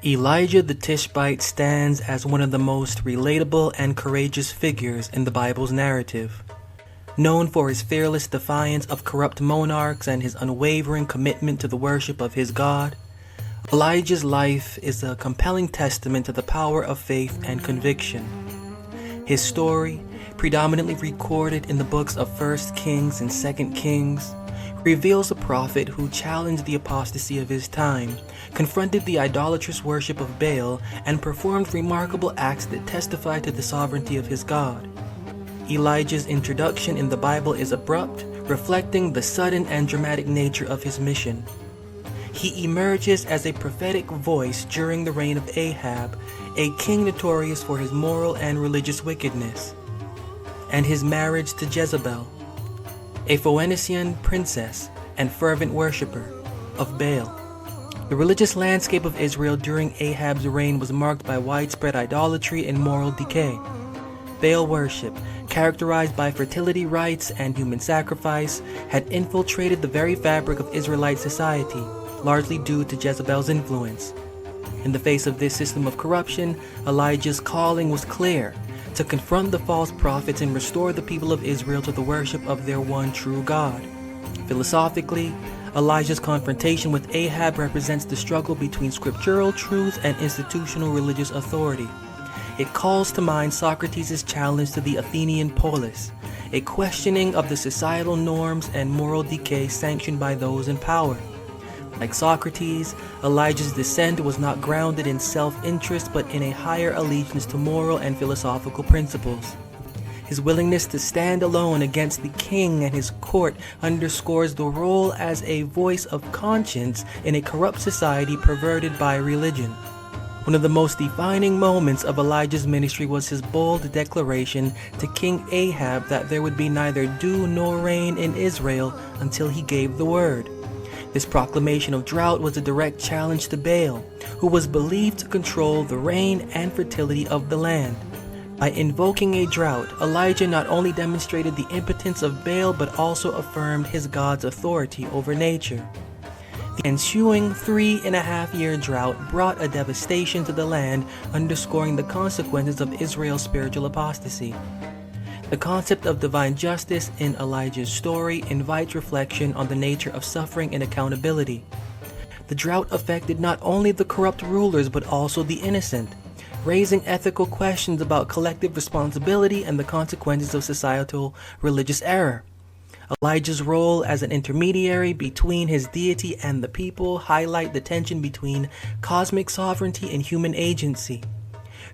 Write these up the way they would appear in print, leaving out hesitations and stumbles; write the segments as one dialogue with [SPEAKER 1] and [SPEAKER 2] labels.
[SPEAKER 1] Elijah the Tishbite stands as one of the most relatable and courageous figures in the Bible's narrative. Known for his fearless defiance of corrupt monarchs and his unwavering commitment to the worship of his God, Elijah's life is a compelling testament to the power of faith and conviction. His story, predominantly recorded in the books of 1 Kings and 2 Kings, reveals a prophet who challenged the apostasy of his time, confronted the idolatrous worship of Baal, and performed remarkable acts that testify to the sovereignty of his God. Elijah's introduction in the Bible is abrupt, reflecting the sudden and dramatic nature of his mission. He emerges as a prophetic voice during the reign of Ahab, a king notorious for his moral and religious wickedness, and his marriage to Jezebel, a Phoenician princess and fervent worshipper of Baal. The religious landscape of Israel during Ahab's reign was marked by widespread idolatry and moral decay. Baal worship, characterized by fertility rites and human sacrifice, had infiltrated the very fabric of Israelite society, largely due to Jezebel's influence. In the face of this system of corruption, Elijah's calling was clear: to confront the false prophets and restore the people of Israel to the worship of their one true God. Philosophically, Elijah's confrontation with Ahab represents the struggle between scriptural truth and institutional religious authority. It calls to mind Socrates' challenge to the Athenian polis, a questioning of the societal norms and moral decay sanctioned by those in power. Like Socrates, Elijah's dissent was not grounded in self-interest but in a higher allegiance to moral and philosophical principles. His willingness to stand alone against the king and his court underscores the role as a voice of conscience in a corrupt society perverted by religion. One of the most defining moments of Elijah's ministry was his bold declaration to King Ahab that there would be neither dew nor rain in Israel until he gave the word. This proclamation of drought was a direct challenge to Baal, who was believed to control the rain and fertility of the land. By invoking a drought, Elijah not only demonstrated the impotence of Baal but also affirmed his God's authority over nature. The ensuing 3.5-year drought brought a devastation to the land, underscoring the consequences of Israel's spiritual apostasy. The concept of divine justice in Elijah's story invites reflection on the nature of suffering and accountability. The drought affected not only the corrupt rulers but also the innocent, raising ethical questions about collective responsibility and the consequences of societal religious error. Elijah's role as an intermediary between his deity and the people highlight the tension between cosmic sovereignty and human agency.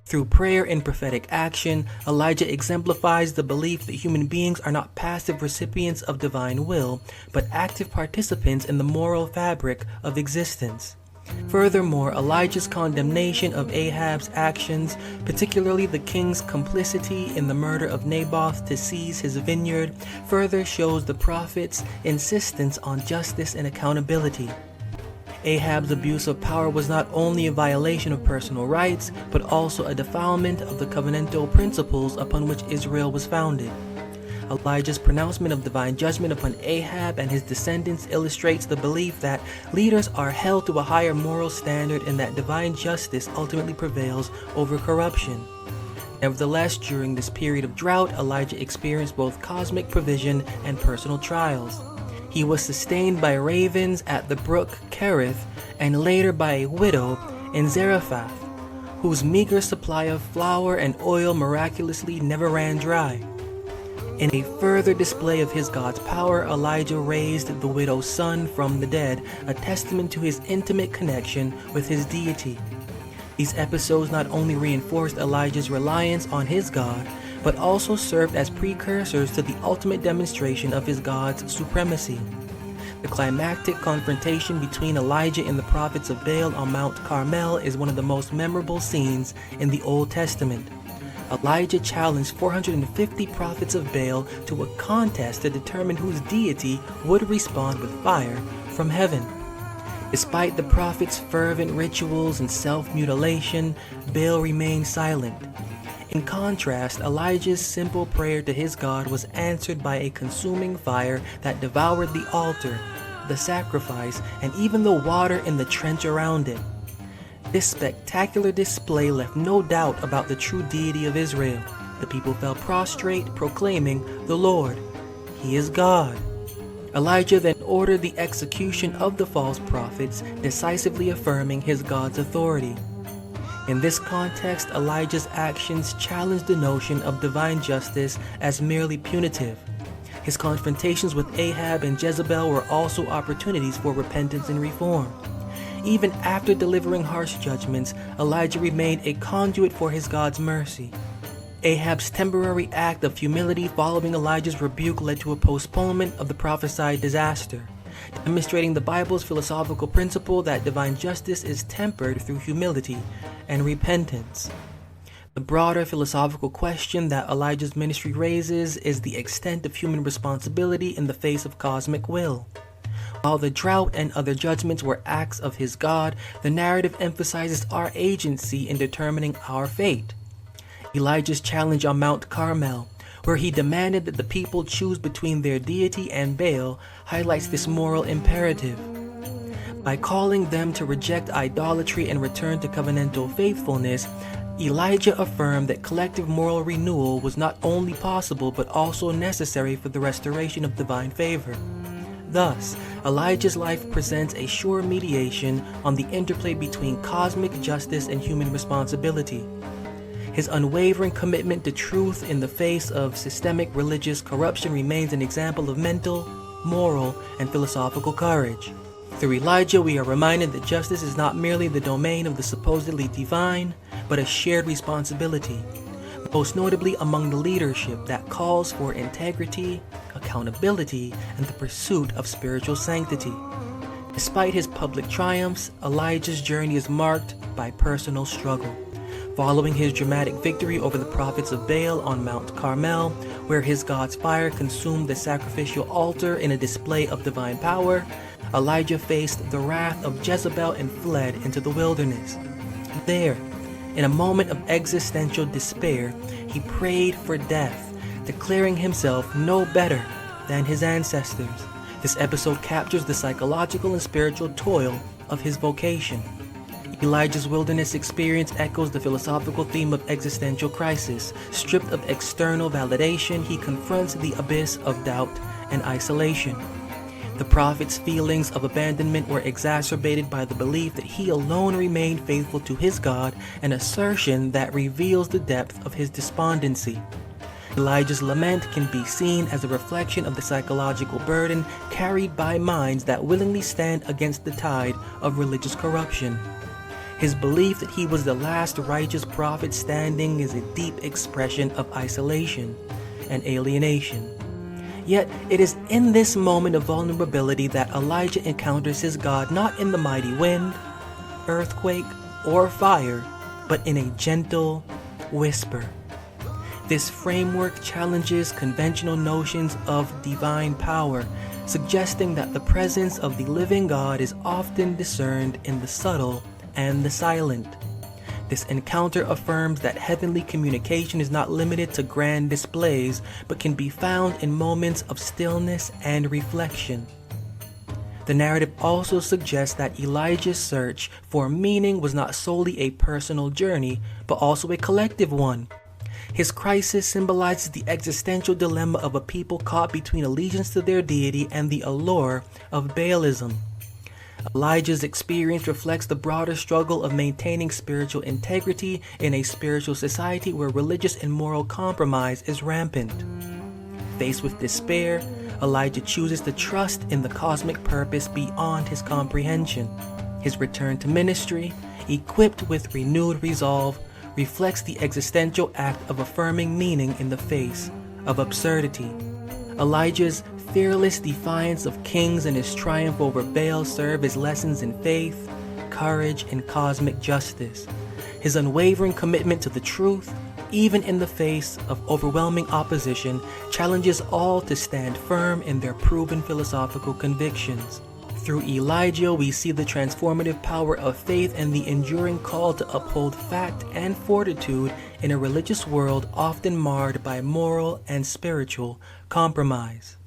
[SPEAKER 1] Through prayer and prophetic action, Elijah exemplifies the belief that human beings are not passive recipients of divine will, but active participants in the moral fabric of existence. Furthermore, Elijah's condemnation of Ahab's actions, particularly the king's complicity in the murder of Naboth to seize his vineyard, further shows the prophet's insistence on justice and accountability. Ahab's abuse of power was not only a violation of personal rights, but also a defilement of the covenantal principles upon which Israel was founded. Elijah's pronouncement of divine judgment upon Ahab and his descendants illustrates the belief that leaders are held to a higher moral standard and that divine justice ultimately prevails over corruption. Nevertheless, during this period of drought, Elijah experienced both cosmic provision and personal trials. He was sustained by ravens at the brook Kerith and later by a widow in Zarephath, whose meager supply of flour and oil miraculously never ran dry. In a further display of his God's power, Elijah raised the widow's son from the dead, a testament to his intimate connection with his deity. These episodes not only reinforced Elijah's reliance on his God, but also served as precursors to the ultimate demonstration of his God's supremacy. The climactic confrontation between Elijah and the prophets of Baal on Mount Carmel is one of the most memorable scenes in the Old Testament. Elijah challenged 450 prophets of Baal to a contest to determine whose deity would respond with fire from heaven. Despite the prophets' fervent rituals and self-mutilation, Baal remained silent. In contrast, Elijah's simple prayer to his God was answered by a consuming fire that devoured the altar, the sacrifice, and even the water in the trench around it. This spectacular display left no doubt about the true deity of Israel. The people fell prostrate, proclaiming, "The Lord, He is God." Elijah then ordered the execution of the false prophets, decisively affirming his God's authority. In this context, Elijah's actions challenged the notion of divine justice as merely punitive. His confrontations with Ahab and Jezebel were also opportunities for repentance and reform. Even after delivering harsh judgments, Elijah remained a conduit for his God's mercy. Ahab's temporary act of humility following Elijah's rebuke led to a postponement of the prophesied disaster, demonstrating the Bible's philosophical principle that divine justice is tempered through humility and repentance. The broader philosophical question that Elijah's ministry raises is the extent of human responsibility in the face of cosmic will. While the drought and other judgments were acts of his God, the narrative emphasizes our agency in determining our fate. Elijah's challenge on Mount Carmel, where he demanded that the people choose between their deity and Baal, highlights this moral imperative. By calling them to reject idolatry and return to covenantal faithfulness, Elijah affirmed that collective moral renewal was not only possible but also necessary for the restoration of divine favor. Thus, Elijah's life presents a sure mediation on the interplay between cosmic justice and human responsibility. His unwavering commitment to truth in the face of systemic religious corruption remains an example of mental, moral, and philosophical courage. Through Elijah, we are reminded that justice is not merely the domain of the supposedly divine, but a shared responsibility, most notably among the leadership that calls for integrity, accountability, and the pursuit of spiritual sanctity. Despite his public triumphs, Elijah's journey is marked by personal struggle. Following his dramatic victory over the prophets of Baal on Mount Carmel, where his God's fire consumed the sacrificial altar in a display of divine power, Elijah faced the wrath of Jezebel and fled into the wilderness. There, in a moment of existential despair, he prayed for death, declaring himself no better than his ancestors. This episode captures the psychological and spiritual toil of his vocation. Elijah's wilderness experience echoes the philosophical theme of existential crisis. Stripped of external validation, he confronts the abyss of doubt and isolation. The prophet's feelings of abandonment were exacerbated by the belief that he alone remained faithful to his God, an assertion that reveals the depth of his despondency. Elijah's lament can be seen as a reflection of the psychological burden carried by minds that willingly stand against the tide of religious corruption. His belief that he was the last righteous prophet standing is a deep expression of isolation and alienation. Yet, it is in this moment of vulnerability that Elijah encounters his God not in the mighty wind, earthquake, or fire, but in a gentle whisper. This framework challenges conventional notions of divine power, suggesting that the presence of the living God is often discerned in the subtle and the silent. This encounter affirms that heavenly communication is not limited to grand displays, but can be found in moments of stillness and reflection. The narrative also suggests that Elijah's search for meaning was not solely a personal journey, but also a collective one. His crisis symbolizes the existential dilemma of a people caught between allegiance to their deity and the allure of Baalism. Elijah's experience reflects the broader struggle of maintaining spiritual integrity in a spiritual society where religious and moral compromise is rampant. Faced with despair, Elijah chooses to trust in the cosmic purpose beyond his comprehension. His return to ministry, equipped with renewed resolve, reflects the existential act of affirming meaning in the face of absurdity. Elijah's fearless defiance of kings and his triumph over Baal serve as lessons in faith, courage, and cosmic justice. His unwavering commitment to the truth, even in the face of overwhelming opposition, challenges all to stand firm in their proven philosophical convictions. Through Elijah, we see the transformative power of faith and the enduring call to uphold fact and fortitude in a religious world often marred by moral and spiritual compromise.